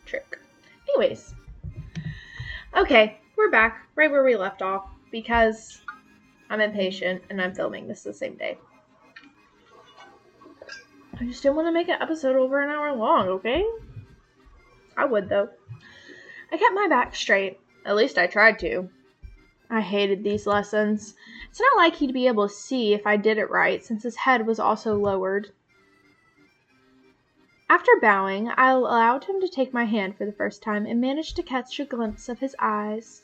Trick. Anyways. Okay, we're back right where we left off because I'm impatient and I'm filming this the same day. I just didn't want to make an episode over an hour long, okay? I would, though. I kept my back straight. At least I tried to. I hated these lessons. It's not like he'd be able to see if I did it right, since his head was also lowered. After bowing, I allowed him to take my hand for the first time and managed to catch a glimpse of his eyes.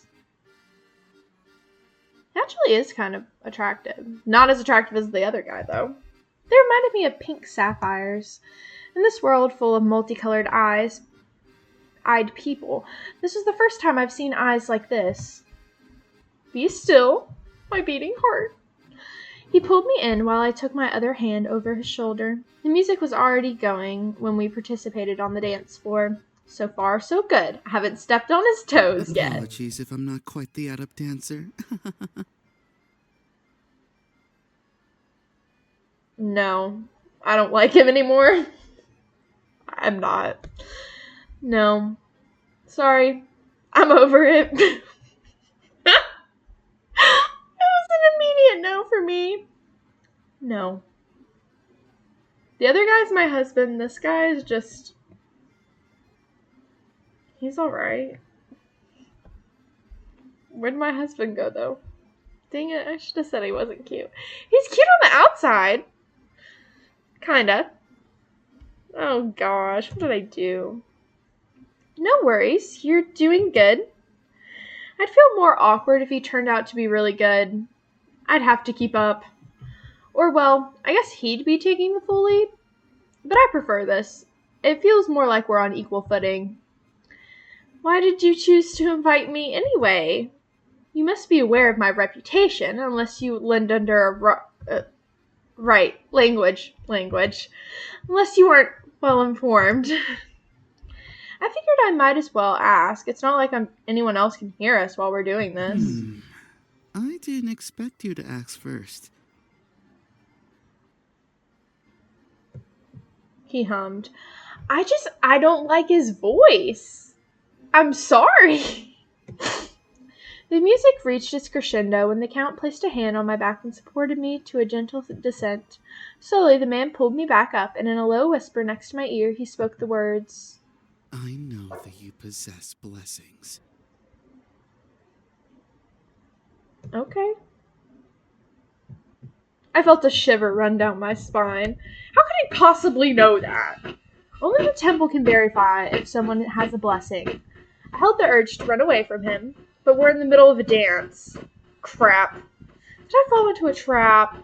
He actually is kind of attractive. Not as attractive as the other guy, though. They reminded me of pink sapphires. In this world full of multicolored eyed people, this was the first time I've seen eyes like this. Be still, my beating heart. He pulled me in while I took my other hand over his shoulder. The music was already going when we participated on the dance floor. So far, so good. I haven't stepped on his toes yet. Apologies if I'm not quite the adept dancer. No, I don't like him anymore. I'm not. No. Sorry. I'm over it. It was an immediate no for me. No. The other guy's my husband. This guy is just... He's alright. Where'd my husband go, though? Dang it, I should have said he wasn't cute. He's cute on the outside. Kinda. Oh gosh, what did I do? No worries, you're doing good. I'd feel more awkward if he turned out to be really good. I'd have to keep up. Or, well, I guess he'd be taking the full lead. But I prefer this. It feels more like we're on equal footing. Why did you choose to invite me anyway? You must be aware of my reputation, unless you lend under a right, language. Unless you aren't well informed. I figured I might as well ask. It's not like anyone else can hear us while we're doing this. I didn't expect you to ask first. He hummed. I don't like his voice. I'm sorry. The music reached its crescendo when the Count placed a hand on my back and supported me to a gentle descent. Slowly, the man pulled me back up, and in a low whisper next to my ear, he spoke the words, I know that you possess blessings. Okay. I felt a shiver run down my spine. How could he possibly know that? Only the temple can verify if someone has a blessing. I held the urge to run away from him, but we're in the middle of a dance. Crap. Did I fall into a trap?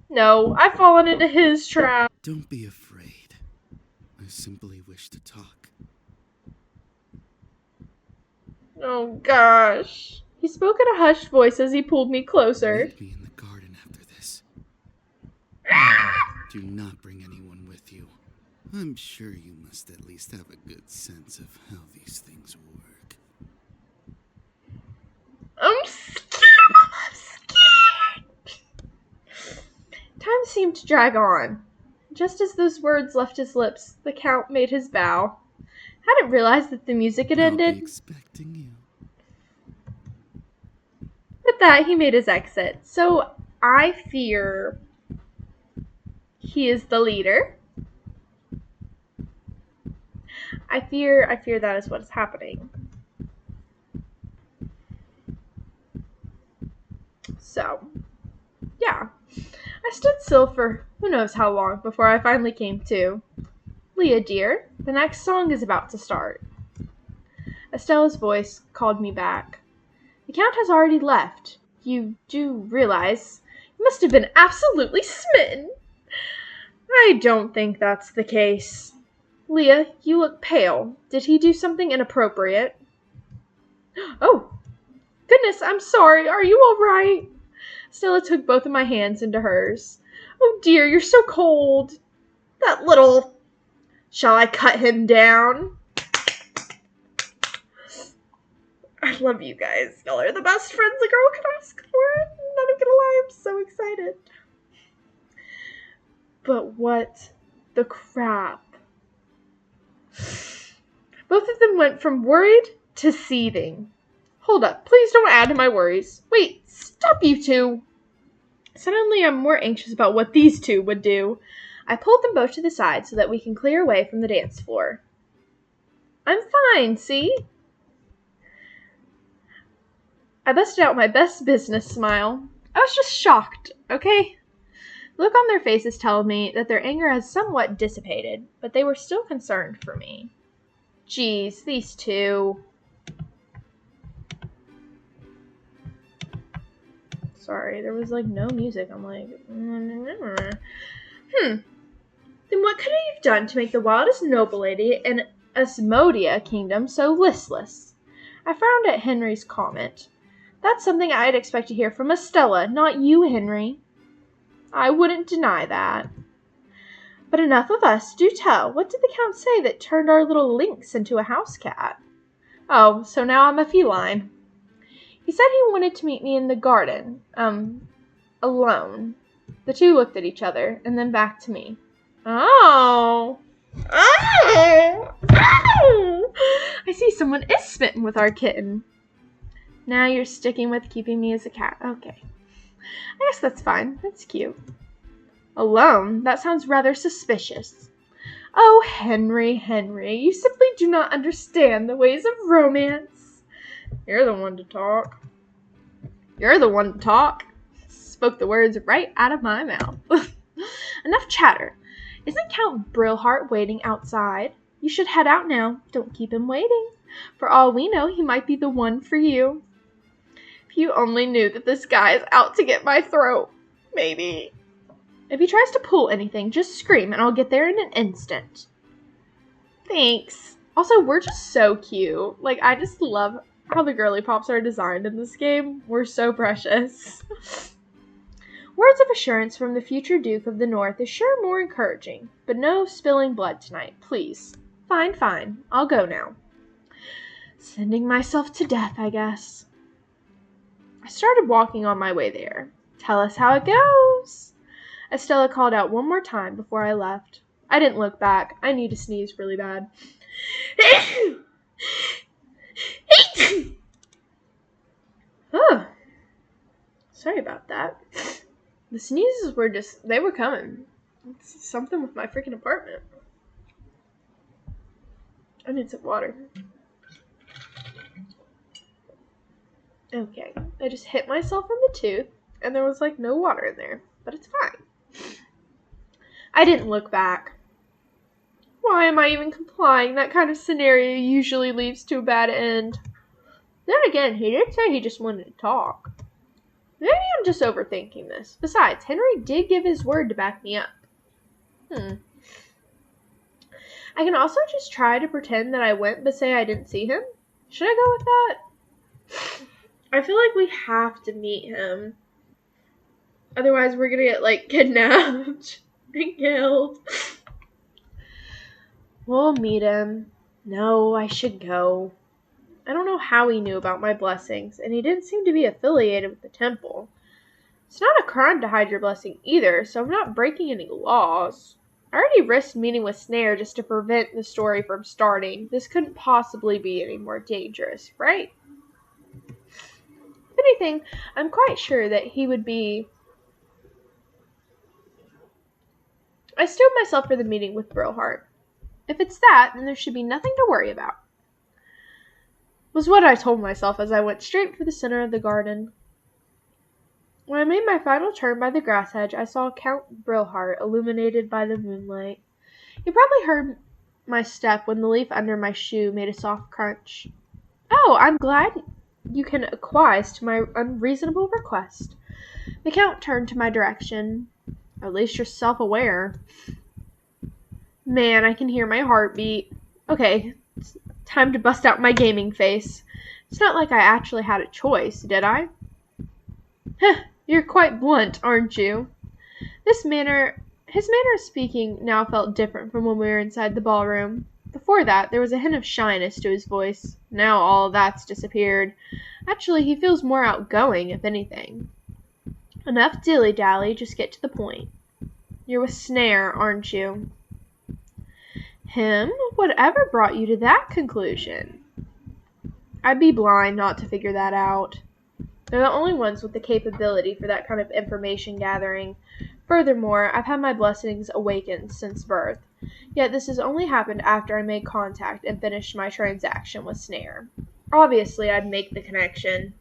No, I've fallen into his trap. Don't be afraid. I simply wish to talk. Oh, gosh. He spoke in a hushed voice as he pulled me closer. Meet me in the garden after this. Do not bring anyone with you. I'm sure you must at least have a good sense of how these things work. I'm scared. Time seemed to drag on. Just as those words left his lips, the Count made his bow. I hadn't realized that the music had ended. I'll be expecting you. With that, he made his exit. So, I fear he is the leader. I fear that is what is happening. So, yeah. I stood still for who knows how long before I finally came to. Leah, dear, the next song is about to start. Estella's voice called me back. The Count has already left. You do realize you must have been absolutely smitten. I don't think that's the case. Leah, you look pale. Did he do something inappropriate? Oh, goodness, I'm sorry. Are you all right? Stella took both of my hands into hers. Oh dear, you're so cold. That little... Shall I cut him down? I love you guys. Y'all are the best friends a girl could ask for. I'm not gonna lie, I'm so excited. But what the crap? Both of them went from worried to seething. Hold up, please don't add to my worries. Wait, stop you two. Suddenly I'm more anxious about what these two would do. I pulled them both to the side so that we can clear away from the dance floor. I'm fine, see? I busted out my best business smile. I was just shocked, okay? The look on their faces told me that their anger had somewhat dissipated, but they were still concerned for me. Geez, these two. Sorry, there was no music. I'm like, Then what could I have done to make the wildest noble lady in Asmodia kingdom so listless? I frowned at Henry's comment. That's something I'd expect to hear from Estella, not you, Henry. I wouldn't deny that. But enough of us. Do tell. What did the Count say that turned our little lynx into a house cat? Oh, so now I'm a feline. He said he wanted to meet me in the garden, alone. The two looked at each other, and then back to me. Oh! Oh! Oh! I see someone is smitten with our kitten. Now you're sticking with keeping me as a cat. Okay. I guess that's fine. That's cute. Alone? That sounds rather suspicious. Oh, Henry, you simply do not understand the ways of romance. You're the one to talk. You're the one to talk. Spoke the words right out of my mouth. Enough chatter. Isn't Count Brillheart waiting outside? You should head out now. Don't keep him waiting. For all we know, he might be the one for you. If you only knew that this guy is out to get my throat. Maybe. If he tries to pull anything, just scream and I'll get there in an instant. Thanks. Also, we're just so cute. I just love how the girly pops are designed in this game. We're so precious. Words of assurance from the future Duke of the North is sure more encouraging, but no spilling blood tonight, please. Fine. I'll go now. Sending myself to death, I guess. I started walking on my way there. Tell us how it goes. Estella called out one more time before I left. I didn't look back. I need to sneeze really bad. Oh, sorry about that. The sneezes were they were coming. It's something with my freaking apartment. I need some water. Okay, I just hit myself in the tooth, and there was no water in there, but it's fine. I didn't look back. Why am I even complying? That kind of scenario usually leads to a bad end. Then again, he did say he just wanted to talk. Maybe I'm just overthinking this. Besides, Henry did give his word to back me up. I can also just try to pretend that I went but say I didn't see him. Should I go with that? I feel like we have to meet him. Otherwise, we're gonna get, kidnapped and killed. We'll meet him. No, I should go. I don't know how he knew about my blessings, and he didn't seem to be affiliated with the temple. It's not a crime to hide your blessing either, so I'm not breaking any laws. I already risked meeting with Snare just to prevent the story from starting. This couldn't possibly be any more dangerous, right? If anything, I'm quite sure that he would be... I steeled myself for the meeting with Brillheart. If it's that, then there should be nothing to worry about. Was what I told myself as I went straight for the center of the garden. When I made my final turn by the grass hedge, I saw Count Brillheart illuminated by the moonlight. You probably heard my step when the leaf under my shoe made a soft crunch. Oh, I'm glad you can acquiesce to my unreasonable request. The Count turned to my direction. At least you're self-aware. Man, I can hear my heartbeat. Okay, it's time to bust out my gaming face. It's not like I actually had a choice, did I? Heh, you're quite blunt, aren't you? His manner of speaking now felt different from when we were inside the ballroom. Before that, there was a hint of shyness to his voice. Now all of that's disappeared. Actually, he feels more outgoing, if anything. Enough dilly-dally, just get to the point. You're with Snare, aren't you? Him? Whatever brought you to that conclusion? I'd be blind not to figure that out. They're the only ones with the capability for that kind of information gathering. Furthermore, I've had my blessings awakened since birth. Yet this has only happened after I made contact and finished my transaction with Snare. Obviously, I'd make the connection.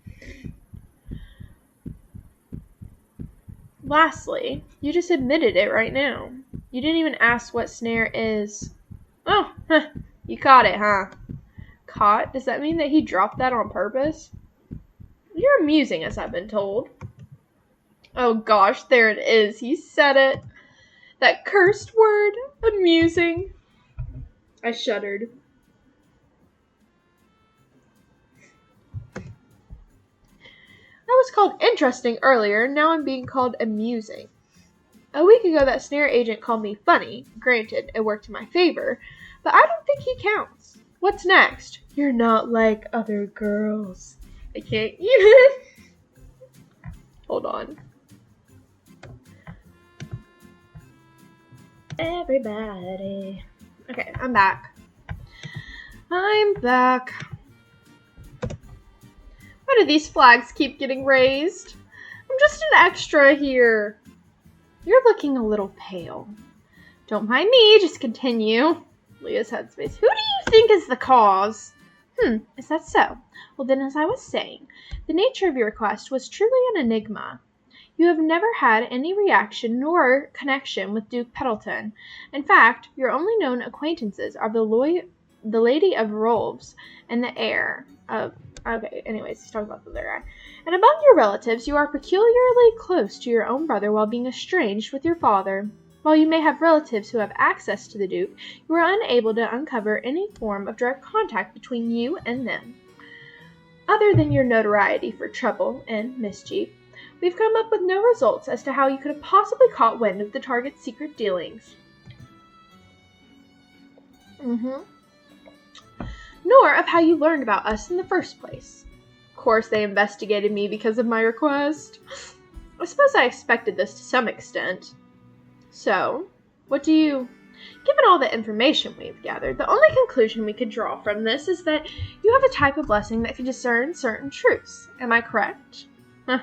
Lastly, you just admitted it right now. You didn't even ask what Snare is. Oh, you caught it, huh? Caught? Does that mean that he dropped that on purpose? You're amusing, as I've been told. Oh gosh, there it is. He said it. That cursed word. Amusing. I shuddered. I was called interesting earlier, now I'm being called amusing. A week ago that Snare agent called me funny. Granted, it worked in my favor, but I don't think he counts. What's next? You're not like other girls. I can't even. Hold on. Everybody. Okay, I'm back. Why do these flags keep getting raised? I'm just an extra here. You're looking a little pale. Don't mind me, just continue. Leah's headspace. Who do you think is the cause? Is that so? Well then, as I was saying, the nature of your request was truly an enigma. You have never had any reaction nor connection with Duke Petalton. In fact, your only known acquaintances are the Lady of Rolves and the heir of... Okay, anyways, he's talking about the other guy. And among your relatives, you are peculiarly close to your own brother while being estranged with your father. While you may have relatives who have access to the Duke, you are unable to uncover any form of direct contact between you and them. Other than your notoriety for trouble and mischief, we've come up with no results as to how you could have possibly caught wind of the target's secret dealings. Nor of how you learned about us in the first place. Of course, they investigated me because of my request. I suppose I expected this to some extent. So, given all the information we've gathered, the only conclusion we could draw from this is that you have a type of blessing that can discern certain truths. Am I correct? I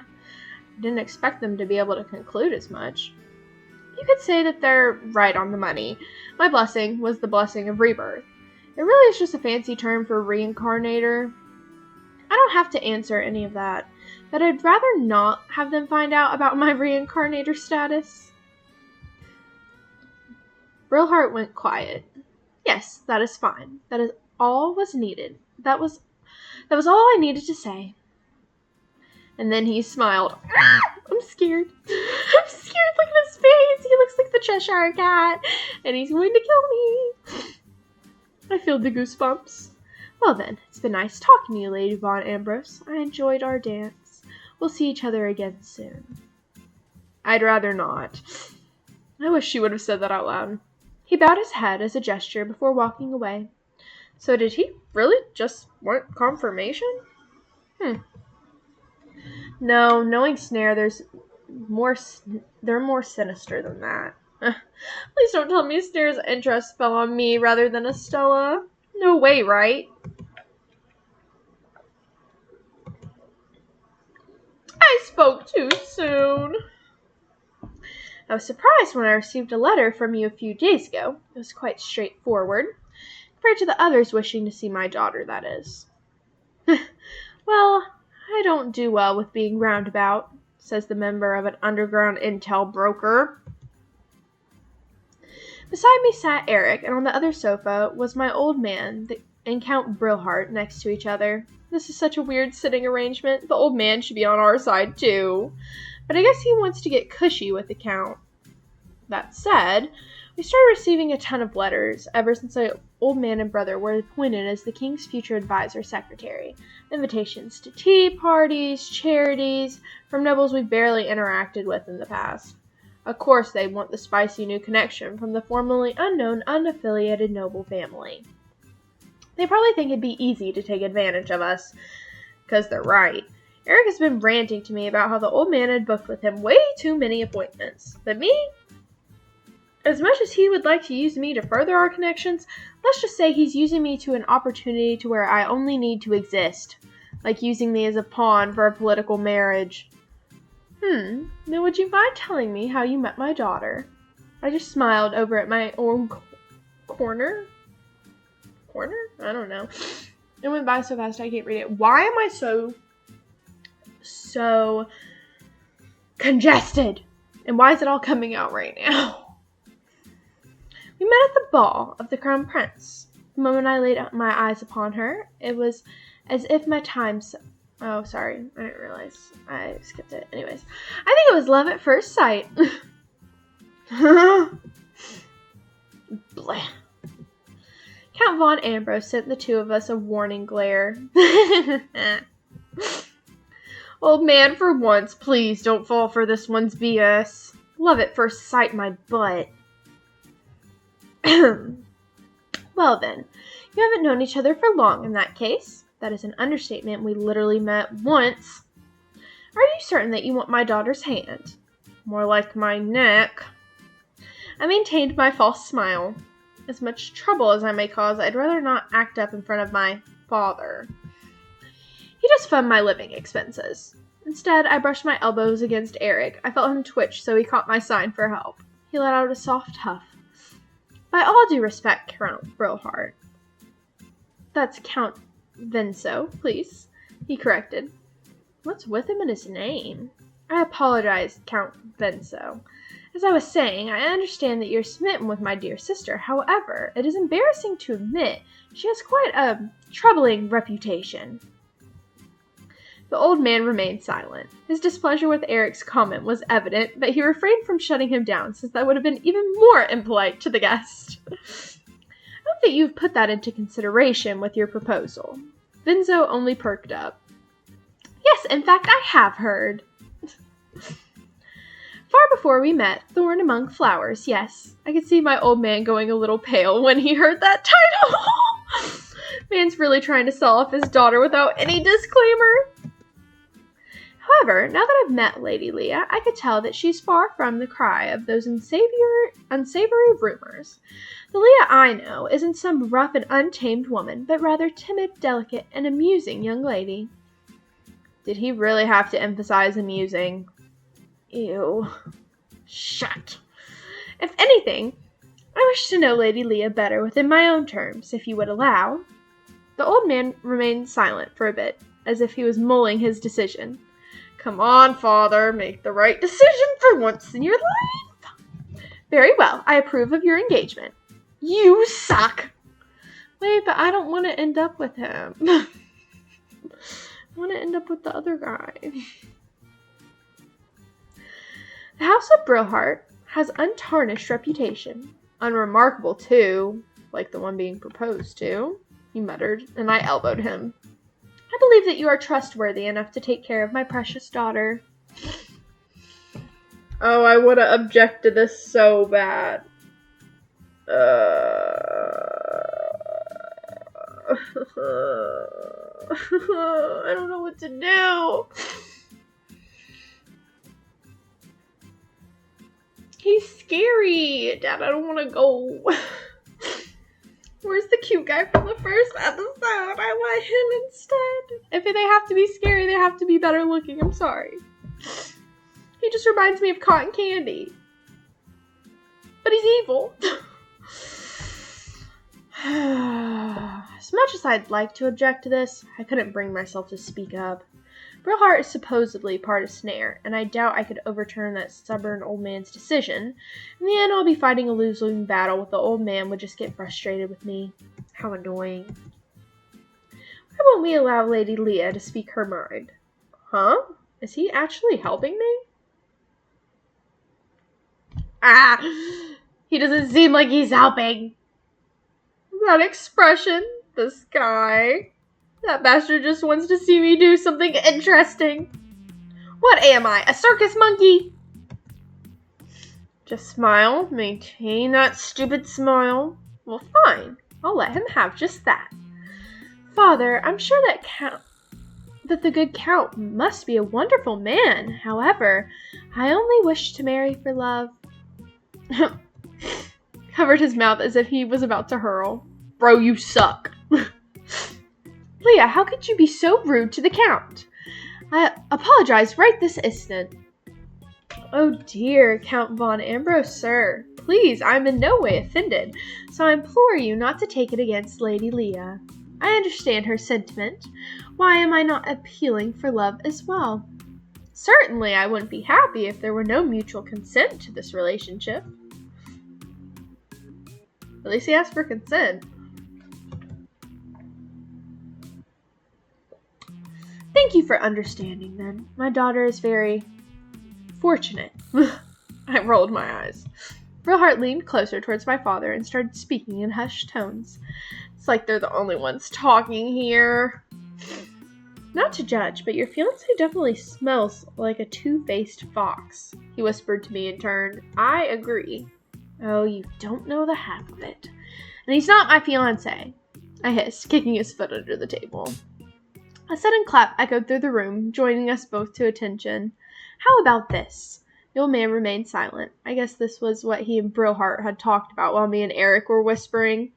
didn't expect them to be able to conclude as much. You could say that they're right on the money. My blessing was the blessing of rebirth. It really is just a fancy term for reincarnator. I don't have to answer any of that, but I'd rather not have them find out about my reincarnator status. Brilhart went quiet. Yes, that is fine. That is all was needed. That was all I needed to say. And then he smiled. I'm scared. I'm scared. Look at his face. He looks like the Cheshire Cat, and he's going to kill me. I feel the goosebumps. Well then, it's been nice talking to you, Lady Von Ambrose. I enjoyed our dance. We'll see each other again soon. I'd rather not. I wish she would have said that out loud. He bowed his head as a gesture before walking away. So did he really just want confirmation? No, knowing Snare, they're more sinister than that. Please don't tell me Snare's interest fell on me rather than Estella. No way, right? I spoke too soon. I was surprised when I received a letter from you a few days ago. It was quite straightforward, compared to the others wishing to see my daughter, that is. Well, I don't do well with being roundabout, says the member of an underground intel broker. Beside me sat Eric, and on the other sofa was my old man and Count Brilhart next to each other. This is such a weird sitting arrangement. The old man should be on our side, too. But I guess he wants to get cushy with the Count. That said, we started receiving a ton of letters ever since the old man and brother were appointed as the King's future advisor secretary. Invitations to tea parties, charities, from nobles we barely interacted with in the past. Of course they want the spicy new connection from the formerly unknown, unaffiliated noble family. They probably think it'd be easy to take advantage of us, because they're right. Eric has been ranting to me about how the old man had booked with him way too many appointments. But me? As much as he would like to use me to further our connections, let's just say he's using me to an opportunity to where I only need to exist. Like using me as a pawn for a political marriage. Now would you mind telling me how you met my daughter? I just smiled over at my own corner. Corner? I don't know. It went by so fast I can't read it. Why am I so congested? And why is it all coming out right now? We met at the ball of the Crown Prince. The moment I laid my eyes upon her, it was as if my times... Oh, sorry. I didn't realize. I skipped it. Anyways. I think it was love at first sight. Blah. Count Von Ambrose sent the two of us a warning glare. Old man, for once, please don't fall for this one's BS. Love at first sight, my butt. Well then, you haven't known each other for long in that case. That is an understatement. We literally met once. Are you certain that you want my daughter's hand? More like my neck. I maintained my false smile. As much trouble as I may cause, I'd rather not act up in front of my father. He just funded my living expenses. Instead, I brushed my elbows against Eric. I felt him twitch, so he caught my sign for help. He let out a soft huff. By all due respect, Count Brilhart. That's Count Venso, please, he corrected. What's with him and his name? I apologize, Count Venso. As I was saying, I understand that you're smitten with my dear sister. However, it is embarrassing to admit she has quite a troubling reputation. The old man remained silent. His displeasure with Eric's comment was evident, but he refrained from shutting him down, since that would have been even more impolite to the guest. I hope that you've put that into consideration with your proposal. Venzo only perked up. Yes, in fact, I have heard. Far before we met, Thorn among flowers, yes. I could see my old man going a little pale when he heard that title. Man's really trying to sell off his daughter without any disclaimer. However, now that I've met Lady Leah, I could tell that she's far from the cry of those unsavory rumors. The Leah I know isn't some rough and untamed woman, but rather timid, delicate, and amusing young lady. Did he really have to emphasize amusing? Ew. Shut. If anything, I wish to know Lady Leah better within my own terms, if you would allow. The old man remained silent for a bit, as if he was mulling his decision. Come on, father, make the right decision for once in your life. Very well, I approve of your engagement. You suck. Wait, but I don't want to end up with him. I want to end up with the other guy. The House of Brilhart has untarnished reputation. Unremarkable, too, like the one being proposed to, he muttered, and I elbowed him. I believe that you are trustworthy enough to take care of my precious daughter. Oh, I would have objected this so bad. I don't know what to do. He's scary. Dad, I don't want to go. Where's the cute guy from the first episode? I want him instead. If they have to be scary, they have to be better looking. I'm sorry. He just reminds me of cotton candy. But he's evil. As much as I'd like to object to this, I couldn't bring myself to speak up. Brilhart is supposedly part of Snare, and I doubt I could overturn that stubborn old man's decision. In the end, I'll be fighting a losing battle with the old man would just get frustrated with me. How annoying. Why won't we allow Lady Leah to speak her mind? Huh? Is he actually helping me? Ah! He doesn't seem like he's helping. That expression. This guy. That bastard just wants to see me do something interesting. What am I? A circus monkey? Just smile. Maintain that stupid smile. Well, fine. I'll let him have just that. Father, I'm sure that the good Count must be a wonderful man. However, I only wish to marry for love. Covered his mouth as if he was about to hurl. Bro, you suck. Leah, how could you be so rude to the Count? I apologize right this instant. Oh dear, Count von Ambrose, sir. Please, I'm in no way offended, so I implore you not to take it against Lady Leah. I understand her sentiment. Why am I not appealing for love as well? Certainly, I wouldn't be happy if there were no mutual consent to this relationship. At least he asked for consent. Thank you for understanding, then. My daughter is very fortunate. I rolled my eyes. Brillheart leaned closer towards my father and started speaking in hushed tones. It's like they're the only ones talking here. Not to judge, but your fiancé definitely smells like a two-faced fox, he whispered to me in turn. I agree. Oh, you don't know the half of it. And he's not my fiancé, I hissed, kicking his foot under the table. A sudden clap echoed through the room, joining us both to attention. How about this? The old man remained silent. I guess this was what he and Brillheart had talked about while me and Eric were whispering.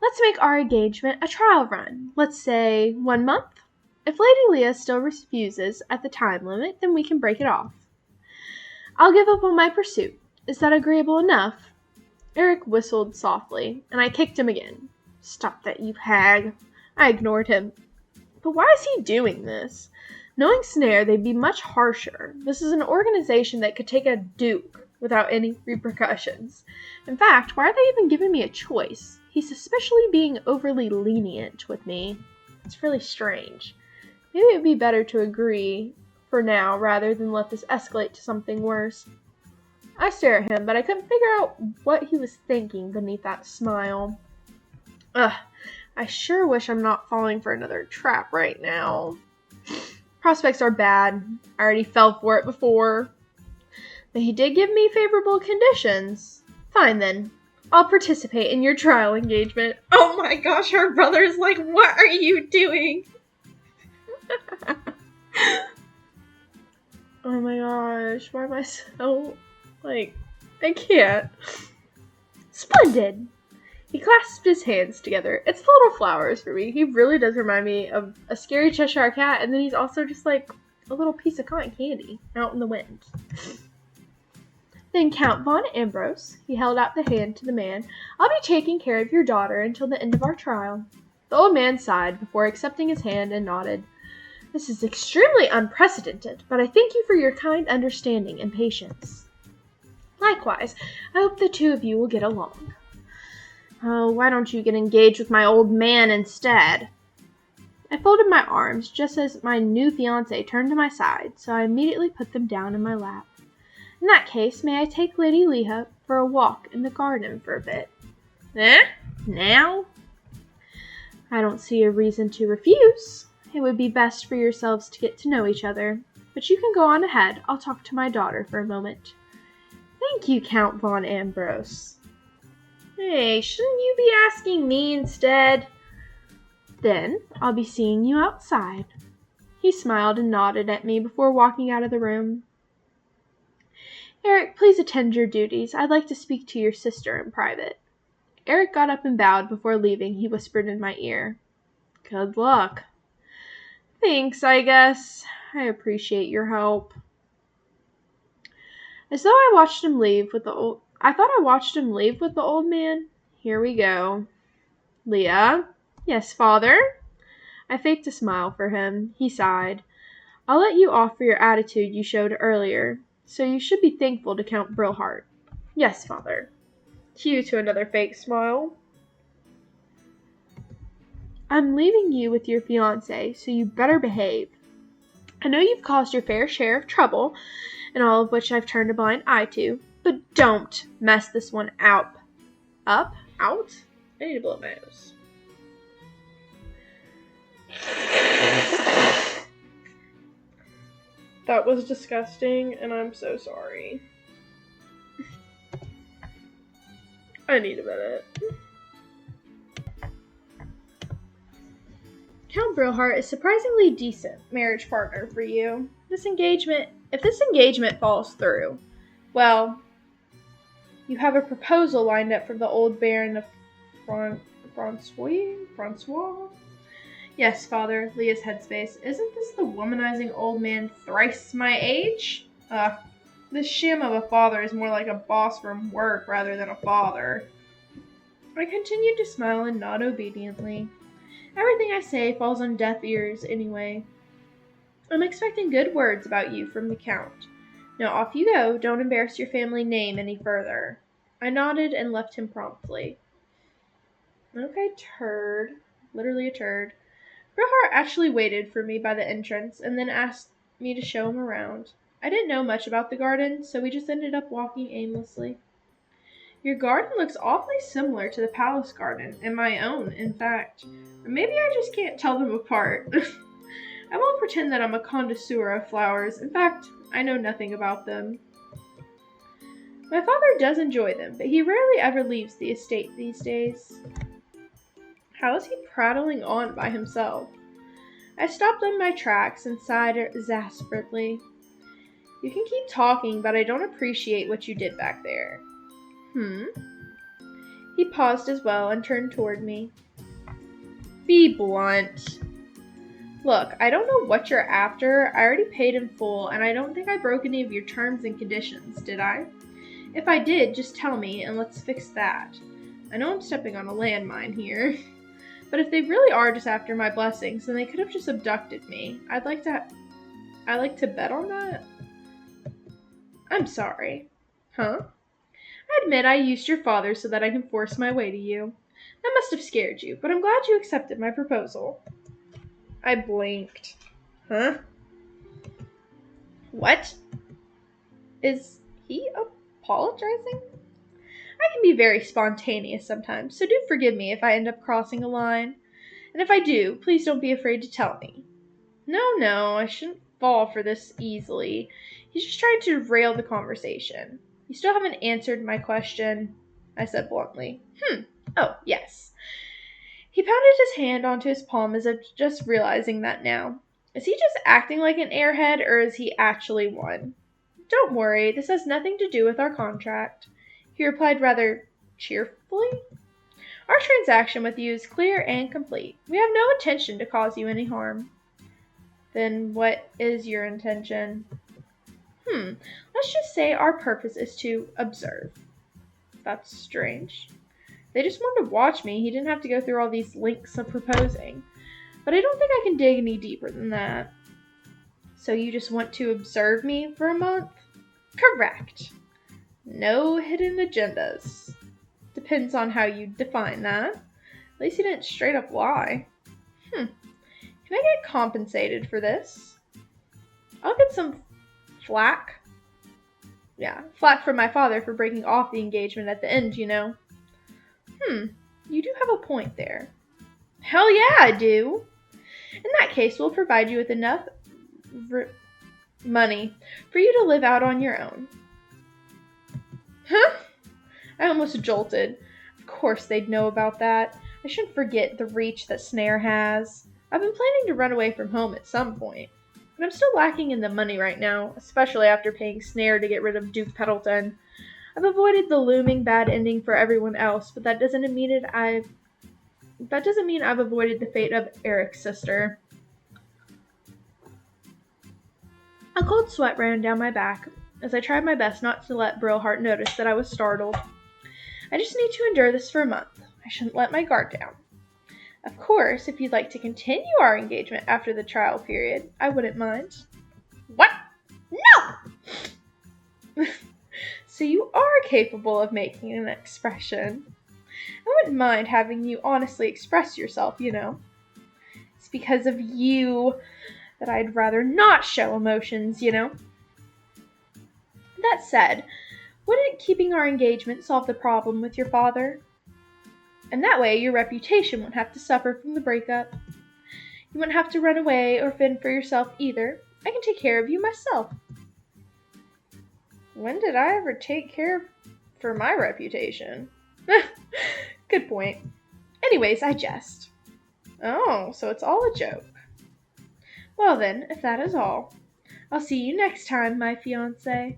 Let's make our engagement a trial run. Let's say 1 month. If Lady Leah still refuses at the time limit, then we can break it off. I'll give up on my pursuit. Is that agreeable enough? Eric whistled softly, and I kicked him again. Stop that, you hag. I ignored him. But why is he doing this? Knowing Snare, they'd be much harsher. This is an organization that could take a duke without any repercussions. In fact, why are they even giving me a choice? He's suspiciously being overly lenient with me. It's really strange. Maybe it would be better to agree for now rather than let this escalate to something worse. I stare at him, but I couldn't figure out what he was thinking beneath that smile. Ugh, I sure wish I'm not falling for another trap right now. Prospects are bad. I already fell for it before. But he did give me favorable conditions. Fine then. I'll participate in your trial engagement. Oh my gosh, her brother's like, what are you doing? Oh my gosh, why am I so, I can't. Splendid! He clasped his hands together. It's the little flowers for me. He really does remind me of a scary Cheshire cat, and then he's also just like a little piece of cotton candy out in the wind. Then Count von Ambrose, he held out the hand to the man, I'll be taking care of your daughter until the end of our trial. The old man sighed before accepting his hand and nodded. This is extremely unprecedented, but I thank you for your kind understanding and patience. Likewise, I hope the two of you will get along. Oh, why don't you get engaged with my old man instead? I folded my arms just as my new fiancé turned to my side, so I immediately put them down in my lap. In that case, may I take Lady Leah for a walk in the garden for a bit? Now? I don't see a reason to refuse. It would be best for yourselves to get to know each other. But you can go on ahead. I'll talk to my daughter for a moment. Thank you, Count von Ambrose. Hey, shouldn't you be asking me instead? Then I'll be seeing you outside. He smiled and nodded at me before walking out of the room. Eric, please attend your duties. I'd like to speak to your sister in private. Eric got up and bowed before leaving. He whispered in my ear, Good luck. Thanks, I guess. I appreciate your help. As though I watched him leave with the old... I thought I watched him leave with the old man. Here we go. Leah? Yes, father? I faked a smile for him. He sighed. I'll let you off for your attitude you showed earlier, so you should be thankful to Count Brillheart. Yes, father. Cue to another fake smile. I'm leaving you with your fiancé, so you better behave. I know you've caused your fair share of trouble, and all of which I've turned a blind eye to, but don't mess this one up. Up? Out? I need to blow my nose. That was disgusting, and I'm so sorry. I need a minute. Count Brillheart is surprisingly decent marriage partner for you. If this engagement falls through, well, you have a proposal lined up from the old Baron of Francois? Yes, father, Leah's headspace. Isn't this the womanizing old man thrice my age? This sham of a father is more like a boss from work rather than a father. I continued to smile and nod obediently. Everything I say falls on deaf ears anyway. I'm expecting good words about you from the Count. Now off you go, don't embarrass your family name any further. I nodded and left him promptly. Okay, turd. Literally a turd. Brillheart actually waited for me by the entrance and then asked me to show him around. I didn't know much about the garden, so we just ended up walking aimlessly. Your garden looks awfully similar to the palace garden, and my own, in fact. Or maybe I just can't tell them apart. I won't pretend that I'm a connoisseur of flowers. In fact, I know nothing about them. My father does enjoy them, but he rarely ever leaves the estate these days. How is he prattling on by himself? I stopped in my tracks and sighed exasperately. You can keep talking, but I don't appreciate what you did back there. He paused as well and turned toward me. Be blunt. Look, I don't know what you're after. I already paid in full, and I don't think I broke any of your terms and conditions, did I? If I did, just tell me, and let's fix that. I know I'm stepping on a landmine here. But if they really are just after my blessings, then they could have just abducted me. I'd like to bet on that. I'm sorry. Huh? I admit I used your father so that I can force my way to you. That must have scared you, but I'm glad you accepted my proposal. I blinked. Huh? What? Is he apologizing? I can be very spontaneous sometimes, so do forgive me if I end up crossing a line. And if I do, please don't be afraid to tell me. No, I shouldn't fall for this easily. He's just trying to derail the conversation. You still haven't answered my question, I said bluntly. Oh, yes. He pounded his hand onto his palm as if just realizing that now. Is he just acting like an airhead, or is he actually one? Don't worry, this has nothing to do with our contract. He replied rather cheerfully. Our transaction with you is clear and complete. We have no intention to cause you any harm. Then what is your intention? Let's just say our purpose is to observe. That's strange. They just wanted to watch me. He didn't have to go through all these links of proposing. But I don't think I can dig any deeper than that. So you just want to observe me for a month? Correct. No hidden agendas. Depends on how you define that. At least he didn't straight up lie. Can I get compensated for this? I'll get some flack. Yeah, flack from my father for breaking off the engagement at the end, you know. You do have a point there. Hell yeah, I do. In that case, we'll provide you with enough money for you to live out on your own. Huh? I almost jolted. Of course they'd know about that. I shouldn't forget the reach that Snare has. I've been planning to run away from home at some point, but I'm still lacking in the money right now, especially after paying Snare to get rid of Duke Peddleton. I've avoided the looming bad ending for everyone else, but that doesn't mean I've avoided the fate of Eric's sister. A cold sweat ran down my back as I tried my best not to let Brillheart notice that I was startled. I just need to endure this for a month. I shouldn't let my guard down. Of course, if you'd like to continue our engagement after the trial period, I wouldn't mind. What? No! So you are capable of making an expression. I wouldn't mind having you honestly express yourself, you know. It's because of you that I'd rather not show emotions, you know. That said, wouldn't keeping our engagement solve the problem with your father? And that way your reputation wouldn't have to suffer from the breakup. You wouldn't have to run away or fend for yourself either. I can take care of you myself. When did I ever take care for my reputation? Good point. Anyways, I jest. Oh, so it's all a joke. Well then, if that is all, I'll see you next time, my fiancé.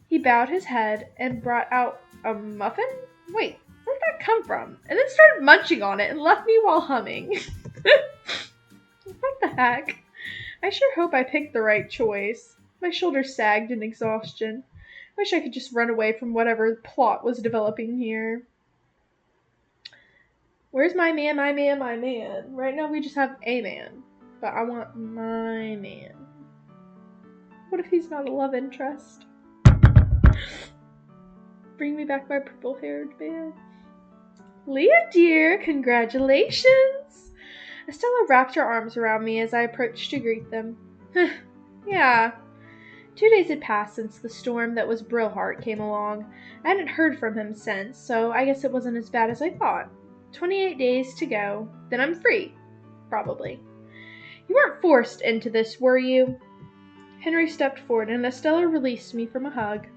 He bowed his head and brought out a muffin? Wait, where'd that come from? And then started munching on it and left me while humming. What the heck? I sure hope I picked the right choice. My shoulders sagged in exhaustion. Wish I could just run away from whatever plot was developing here. Where's my man, my man, my man? Right now we just have a man. But I want my man. What if he's not a love interest? Bring me back my purple-haired man. Leah, dear, congratulations! Estella wrapped her arms around me as I approached to greet them. Yeah. 2 days had passed since the storm that was Brillheart came along. I hadn't heard from him since, so I guess it wasn't as bad as I thought. 28 days to go, then I'm free. Probably. You weren't forced into this, were you? Henry stepped forward and Estella released me from a hug.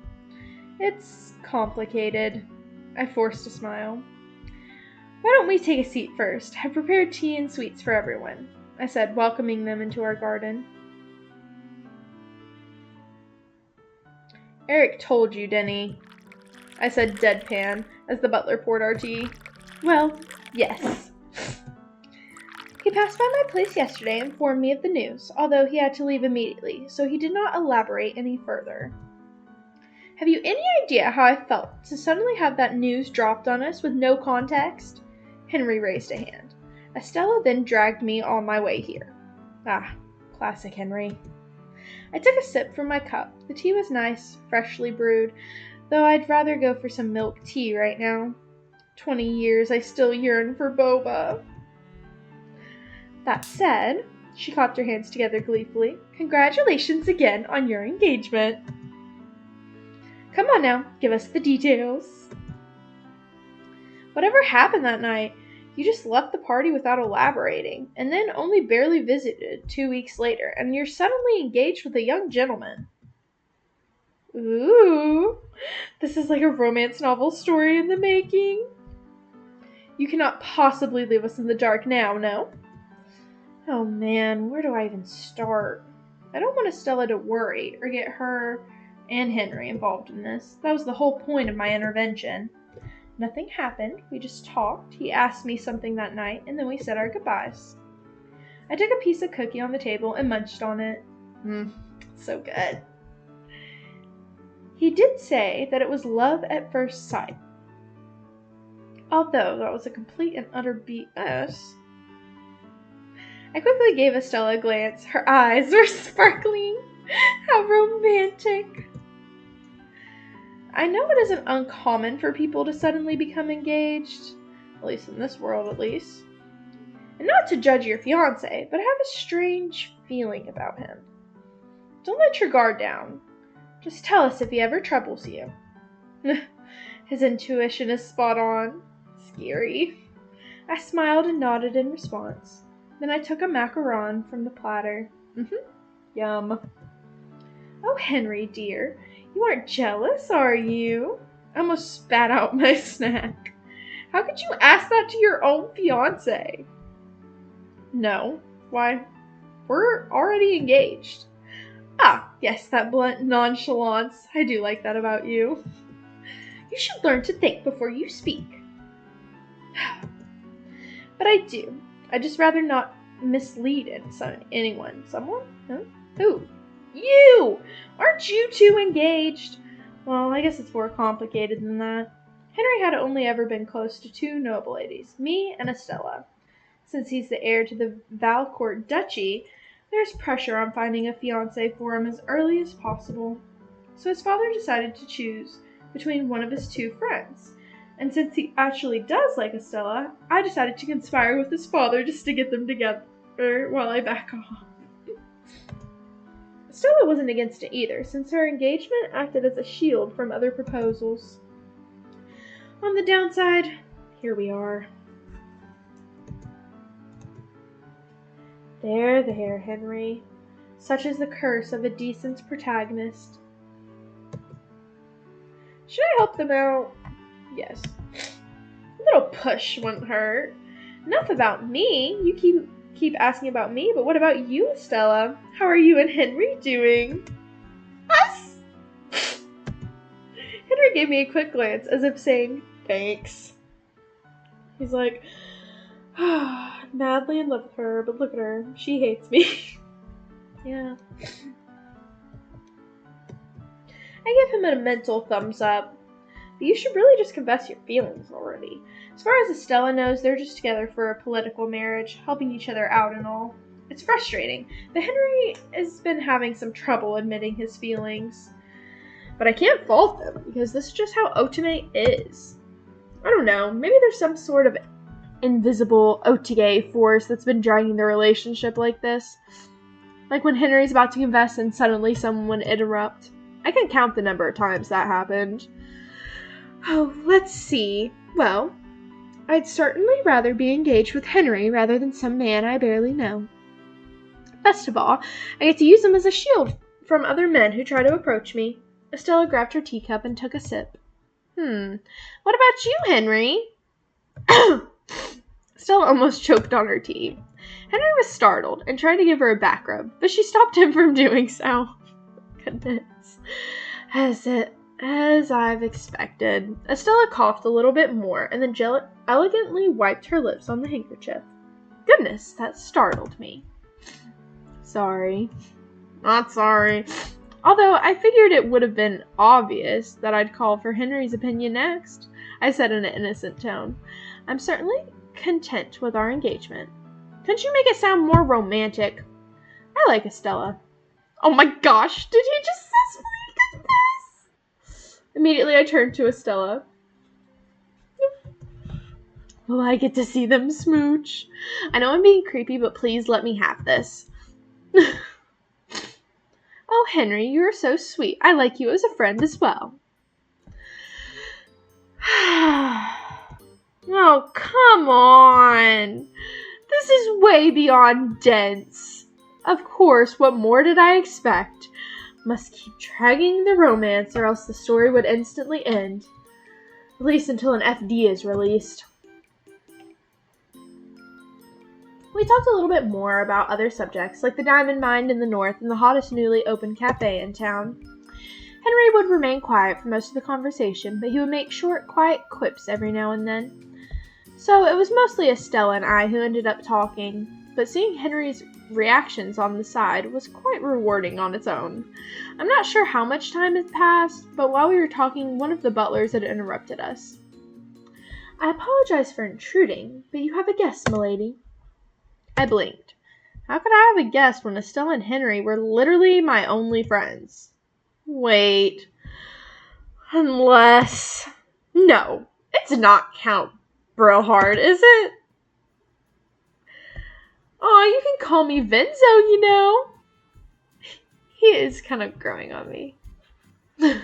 It's complicated. I forced a smile. Why don't we take a seat first? I've prepared tea and sweets for everyone, I said, welcoming them into our garden. Eric told you, didn't he? I said deadpan as the butler poured our tea. Well, yes. He passed by my place yesterday and informed me of the news, although he had to leave immediately, so he did not elaborate any further. Have you any idea how I felt to suddenly have that news dropped on us with no context? Henry raised a hand. Estella then dragged me on my way here. Ah, classic Henry. I took a sip from my cup. The tea was nice, freshly brewed, though I'd rather go for some milk tea right now. 20 years, I still yearn for boba. That said, she clapped her hands together gleefully. Congratulations again on your engagement. Come on now, give us the details. Whatever happened that night? You just left the party without elaborating, and then only barely visited 2 weeks later, and you're suddenly engaged with a young gentleman. Ooh, this is like a romance novel story in the making. You cannot possibly leave us in the dark now, no? Oh man, where do I even start? I don't want Estella to worry or get her and Henry involved in this. That was the whole point of my intervention. Nothing happened. We just talked. He asked me something that night, and then we said our goodbyes. I took a piece of cookie on the table and munched on it. So good. He did say that it was love at first sight. Although that was a complete and utter BS. I quickly gave Estella a glance. Her eyes were sparkling. How romantic. I know it isn't uncommon for people to suddenly become engaged, at least in this world at least. And not to judge your fiancé, but I have a strange feeling about him. Don't let your guard down. Just tell us if he ever troubles you. His intuition is spot on. Scary. I smiled and nodded in response. Then I took a macaron from the platter. Yum. Oh, Henry, dear. You aren't jealous, are you? I almost spat out my snack. How could you ask that to your own fiancé? No. Why, we're already engaged. Ah, yes, that blunt nonchalance. I do like that about you. You should learn to think before you speak. But I do. I'd just rather not mislead anyone. Someone? Huh? Who? You! Aren't you two engaged? Well, I guess it's more complicated than that. Henry had only ever been close to 2 noble ladies, me and Estella. Since he's the heir to the Valcourt Duchy, there's pressure on finding a fiancé for him as early as possible. So his father decided to choose between one of his 2 friends. And since he actually does like Estella, I decided to conspire with his father just to get them together while I back off. Stella wasn't against it either, since her engagement acted as a shield from other proposals. On the downside, here we are. There, Henry. Such is the curse of a decent protagonist. Should I help them out? Yes. A little push wouldn't hurt. Enough about me. You keep asking about me, but what about you, Stella? How are you and Henry doing? Us? Henry gave me a quick glance as if saying, thanks. He's like, madly in love with her, but look at her. She hates me. Yeah. I give him a mental thumbs up. But you should really just confess your feelings already. As far as Estella knows, they're just together for a political marriage, helping each other out and all. It's frustrating, but Henry has been having some trouble admitting his feelings. But I can't fault them, because this is just how Otome is. I don't know, maybe there's some sort of invisible Otige force that's been dragging their relationship like this. Like when Henry's about to confess and suddenly someone interrupt. I can count the number of times that happened. Oh, let's see. Well, I'd certainly rather be engaged with Henry rather than some man I barely know. Best of all, I get to use him as a shield from other men who try to approach me. Estella grabbed her teacup and took a sip. What about you, Henry? Stella almost choked on her tea. Henry was startled and tried to give her a back rub, but she stopped him from doing so. Goodness. As I've expected. Estella coughed a little bit more and then elegantly wiped her lips on the handkerchief. Goodness, that startled me. Sorry. Not sorry. Although I figured it would have been obvious that I'd call for Henry's opinion next, I said in an innocent tone. I'm certainly content with our engagement. Couldn't you make it sound more romantic? I like Estella. Oh my gosh, did he just successfully confess? Immediately I turned to Estella. Will I get to see them smooch? I know I'm being creepy, but please let me have this. Oh, Henry, you are so sweet. I like you as a friend as well. Oh, come on. This is way beyond dense. Of course, what more did I expect? Must keep dragging the romance or else the story would instantly end. At least until an FD is released. We talked a little bit more about other subjects, like the diamond mine in the north and the hottest newly opened cafe in town. Henry would remain quiet for most of the conversation, but he would make short, quiet quips every now and then. So it was mostly Estella and I who ended up talking, but seeing Henry's reactions on the side was quite rewarding on its own. I'm not sure how much time had passed, but while we were talking, one of the butlers had interrupted us. I apologize for intruding, but you have a guest, milady. I blinked. How could I have a guest when Estella and Henry were literally my only friends? Wait. Unless... No, it's not Count Brilhard, is it? Aw, you can call me Vinzo, you know. He is kind of growing on me. Look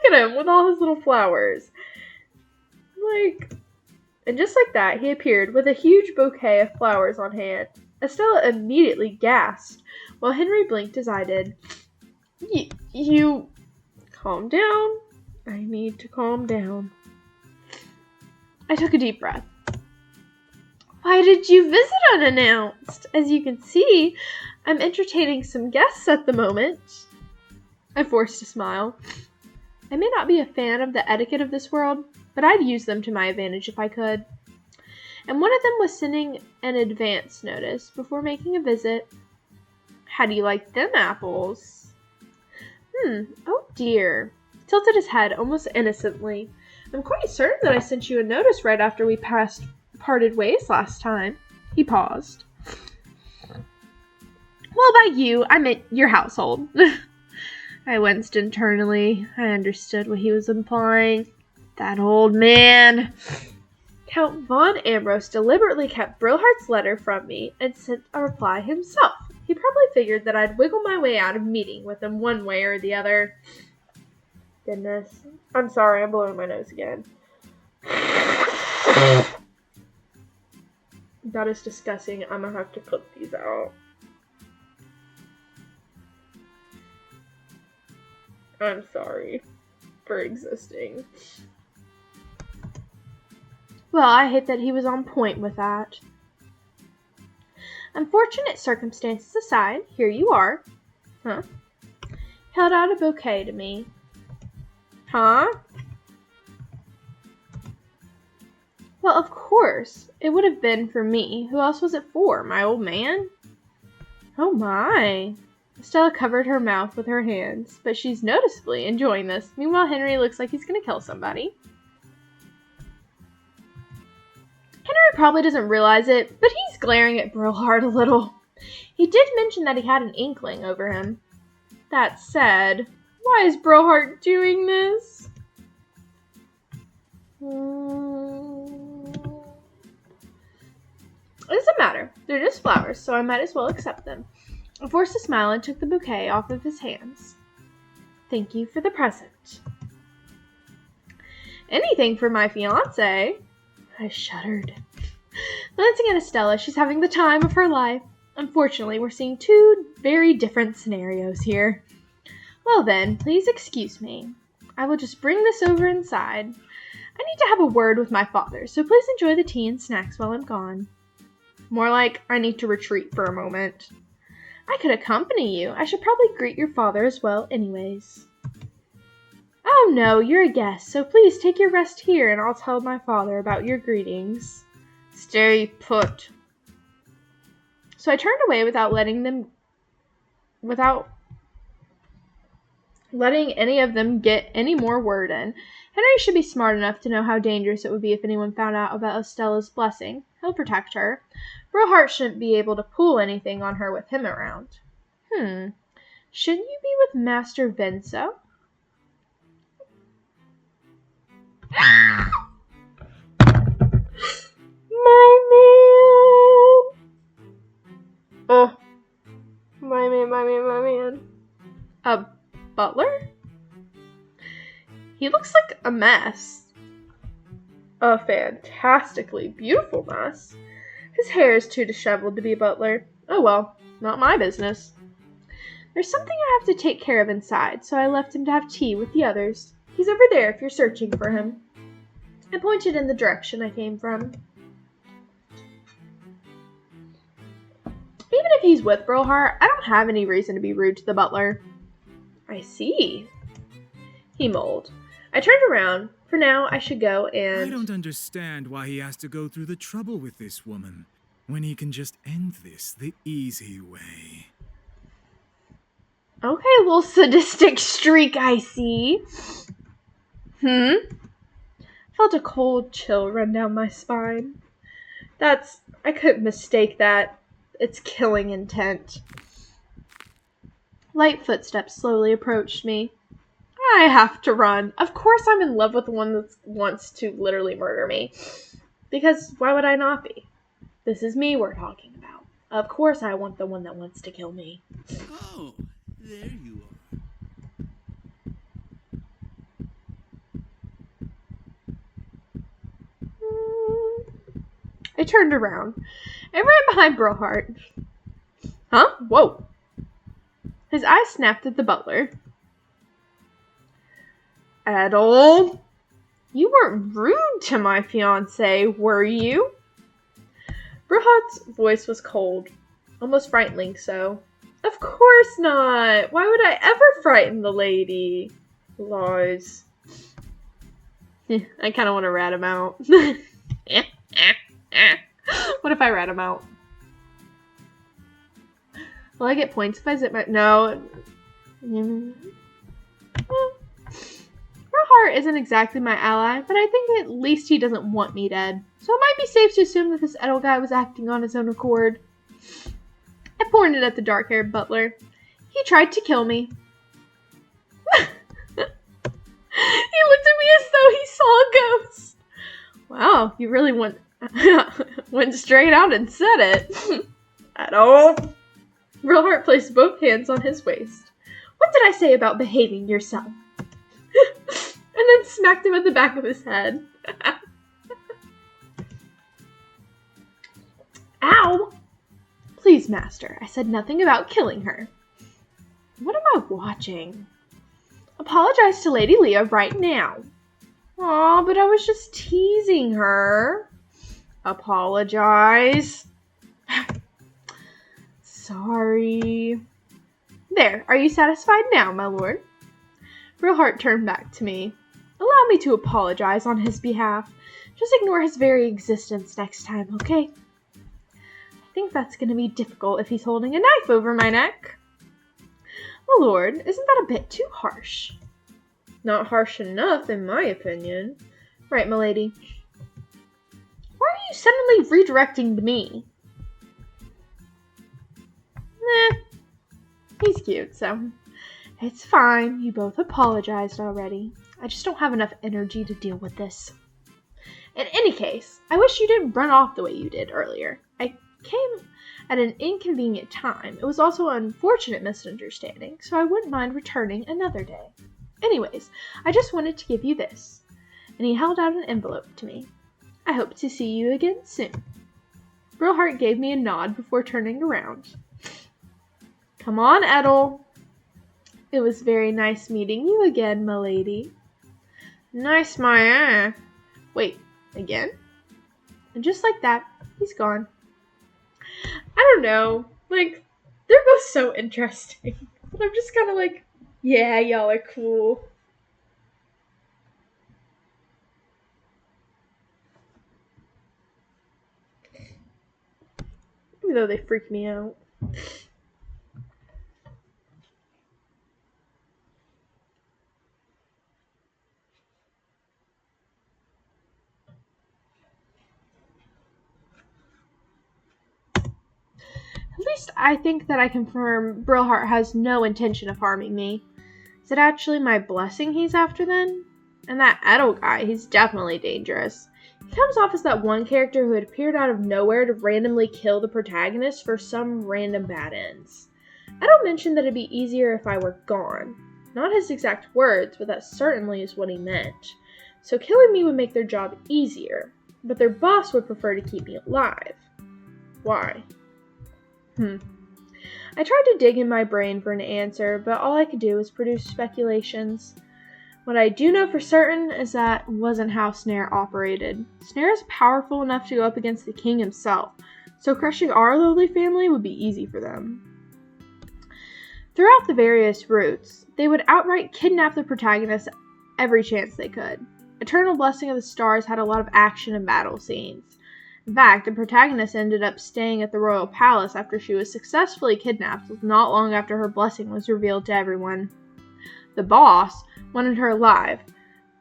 at him with all his little flowers. And just like that, he appeared with a huge bouquet of flowers on hand. Estella immediately gasped, while Henry blinked as I did. You... Calm down. I need to calm down. I took a deep breath. Why did you visit unannounced? As you can see, I'm entertaining some guests at the moment. I forced a smile. I may not be a fan of the etiquette of this world, but I'd use them to my advantage if I could. And one of them was sending an advance notice before making a visit. How do you like them apples? Oh dear. He tilted his head almost innocently. I'm quite certain that I sent you a notice right after we parted ways last time. He paused. Well, by you, I meant your household. I winced internally. I understood what he was implying. That old man. Count von Ambrose deliberately kept Brilhardt's letter from me and sent a reply himself. He probably figured that I'd wiggle my way out of meeting with him one way or the other. Goodness. I'm sorry, I'm blowing my nose again. That is disgusting. I'm gonna have to put these out. I'm sorry. for existing. Well, I hate that he was on point with that. Unfortunate circumstances aside, here you are. Huh? Held out a bouquet to me. Huh? Well, of course. It would have been for me. Who else was it for? My old man? Oh my. Estella covered her mouth with her hands, but she's noticeably enjoying this. Meanwhile, Henry looks like he's going to kill somebody. Henry probably doesn't realize it, but he's glaring at Brillhart a little. He did mention that he had an inkling over him. That said, why is Brillhart doing this? It doesn't matter. They're just flowers, so I might as well accept them. I forced a smile and took the bouquet off of his hands. Thank you for the present. Anything for my fiancé. I shuddered. Glancing at Estella, she's having the time of her life. Unfortunately, we're seeing two very different scenarios here. Well then, please excuse me. I will just bring this over inside. I need to have a word with my father, so please enjoy the tea and snacks while I'm gone. More like, I need to retreat for a moment. I could accompany you. I should probably greet your father as well anyways. Oh no, you're a guest, so please take your rest here and I'll tell my father about your greetings. Stay put. So I turned away without letting any of them get any more word in. Henry should be smart enough to know how dangerous it would be if anyone found out about Estella's blessing. He'll protect her. Brillhart shouldn't be able to pull anything on her with him around. Shouldn't you be with Master Venso? My man! Oh. My man. A butler? He looks like a mess. A fantastically beautiful mess. His hair is too disheveled to be a butler. Oh well, not my business. There's something I have to take care of inside, so I left him to have tea with the others. He's over there if you're searching for him. I pointed in the direction I came from. Even if he's with Brillhart, I don't have any reason to be rude to the butler. I see. He mulled. I turned around. For now, I should go and... I don't understand why he has to go through the trouble with this woman, when he can just end this the easy way. Okay, a little sadistic streak I see. Felt a cold chill run down my spine. I couldn't mistake that. It's killing intent. Light footsteps slowly approached me. I have to run. Of course I'm in love with the one that wants to literally murder me. Because why would I not be? This is me we're talking about. Of course I want the one that wants to kill me. Oh, there you are. I turned around. I ran behind Brillhart. Huh? Whoa. His eyes snapped at the butler. Edel, you weren't rude to my fiancé, were you? Brillhart's voice was cold, almost frighteningly so. Of course not. Why would I ever frighten the lady? Lies. I kind of want to rat him out. What if I rat him out? Will I get points if I zip my... No. Brillhart isn't exactly my ally, but I think at least he doesn't want me dead. So it might be safe to assume that this Edel guy was acting on his own accord. I pointed at the dark-haired butler. He tried to kill me. He looked at me as though he saw a ghost. Wow, you really went straight out and said it. Edel. Brillhart placed both hands on his waist. What did I say about behaving yourself? And then smacked him at the back of his head. Ow! Please, master, I said nothing about killing her. What am I watching? A Apologize to Lady Leah right now. Aw, but I was just teasing her. Apologize. Sorry. There, are you satisfied now, my lord? Brillheart turned back to me. Allow me to apologize on his behalf. Just ignore his very existence next time, okay? I think that's going to be difficult if he's holding a knife over my neck. My lord, isn't that a bit too harsh? Not harsh enough, in my opinion. Right, milady. Why are you suddenly redirecting to me? He's cute, so it's fine. You both apologized already. I just don't have enough energy to deal with this. In any case, I wish you didn't run off the way you did earlier. I came at an inconvenient time. It was also an unfortunate misunderstanding, so I wouldn't mind returning another day. Anyways, I just wanted to give you this. And he held out an envelope to me. I hope to see you again soon. Brillheart gave me a nod before turning around. Come on, Edel. It was very nice meeting you again, milady. Nice, my Wait, again? And just like that, he's gone. I don't know. Like, they're both so interesting. But I'm just kind of like, yeah, y'all are cool. Even though they freak me out. At least I think that I confirm Brillheart has no intention of harming me. Is it actually my blessing he's after then? And that Edel guy, he's definitely dangerous. He comes off as that one character who had appeared out of nowhere to randomly kill the protagonist for some random bad ends. Edel mentioned that it'd be easier if I were gone. Not his exact words, but that certainly is what he meant. So killing me would make their job easier, but their boss would prefer to keep me alive. Why? I tried to dig in my brain for an answer, but all I could do was produce speculations. What I do know for certain is that wasn't how Snare operated. Snare is powerful enough to go up against the king himself, so crushing our lowly family would be easy for them. Throughout the various routes, they would outright kidnap the protagonist every chance they could. Eternal Blessing of the Stars had a lot of action and battle scenes. In fact, the protagonist ended up staying at the royal palace after she was successfully kidnapped not long after her blessing was revealed to everyone. The boss wanted her alive,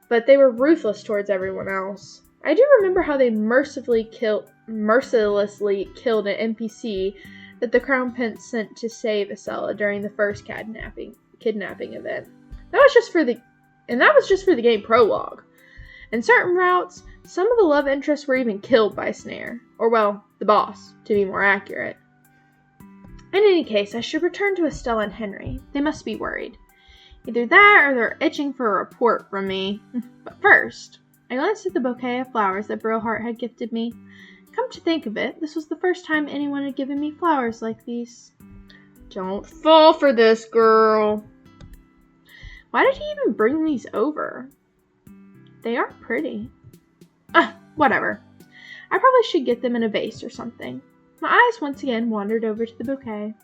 but they were ruthless towards everyone else. I do remember how they mercilessly killed an NPC that the Crown Prince sent to save Isella during the first kidnapping event. That was just for the game prologue. In certain routes, some of the love interests were even killed by Snare. Or, well, the boss, to be more accurate. In any case, I should return to Estella and Henry. They must be worried. Either that, or they're itching for a report from me. But first, I glanced at the bouquet of flowers that Brillheart had gifted me. Come to think of it, this was the first time anyone had given me flowers like these. Don't fall for this, girl. Why did he even bring these over? They are pretty. Whatever. I probably should get them in a vase or something. My eyes once again wandered over to the bouquet.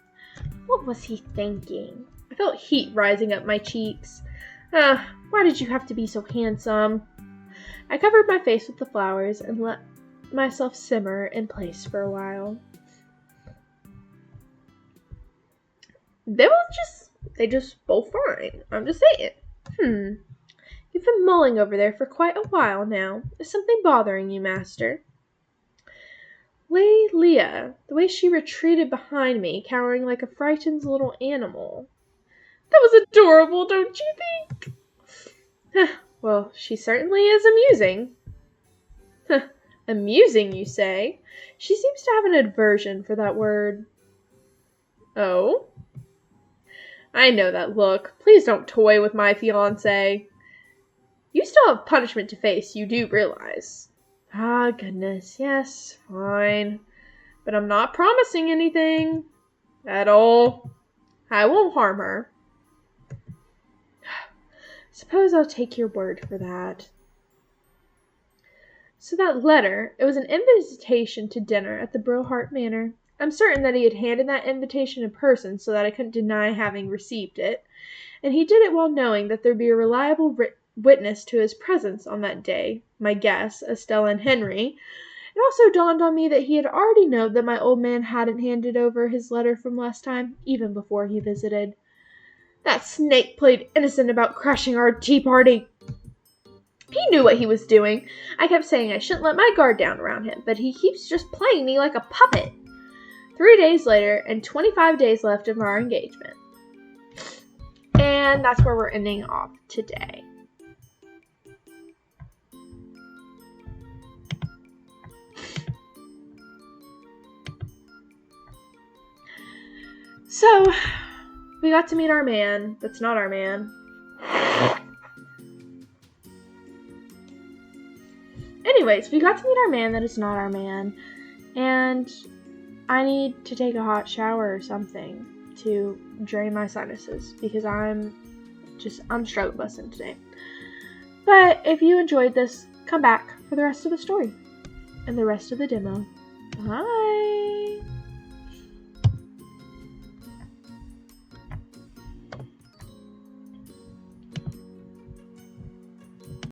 What was he thinking? I felt heat rising up my cheeks. Why did you have to be so handsome? I covered my face with the flowers and let myself simmer in place for a while. They just both fine. I'm just saying. You've been mulling over there for quite a while now. Is something bothering you, master? Lady Leah, the way she retreated behind me, cowering like a frightened little animal. That was adorable, don't you think? Well, she certainly is amusing. Amusing, you say? She seems to have an aversion for that word. Oh? I know that look. Please don't toy with my fiancé. You still have punishment to face, you do realize. Ah, goodness, yes, fine. But I'm not promising anything. At all. I won't harm her. Suppose I'll take your word for that. So that letter, it was an invitation to dinner at the Brillhart Manor. I'm certain that he had handed that invitation in person so that I couldn't deny having received it, and he did it well knowing that there'd be a reliable witness to his presence on that day, my guests, Estella and Henry. It also dawned on me that he had already known that my old man hadn't handed over his letter from last time, even before he visited. That snake played innocent about crashing our tea party. He knew what he was doing. I kept saying I shouldn't let my guard down around him, but he keeps just playing me like a puppet. 3 days later, and 25 days left of our engagement. And that's where we're ending off today. So, we got to meet our man that's not our man. Anyways, we got to meet our man that is not our man. And I need to take a hot shower or something to drain my sinuses because I'm struggle busting today. But if you enjoyed this, come back for the rest of the story and the rest of the demo. Bye!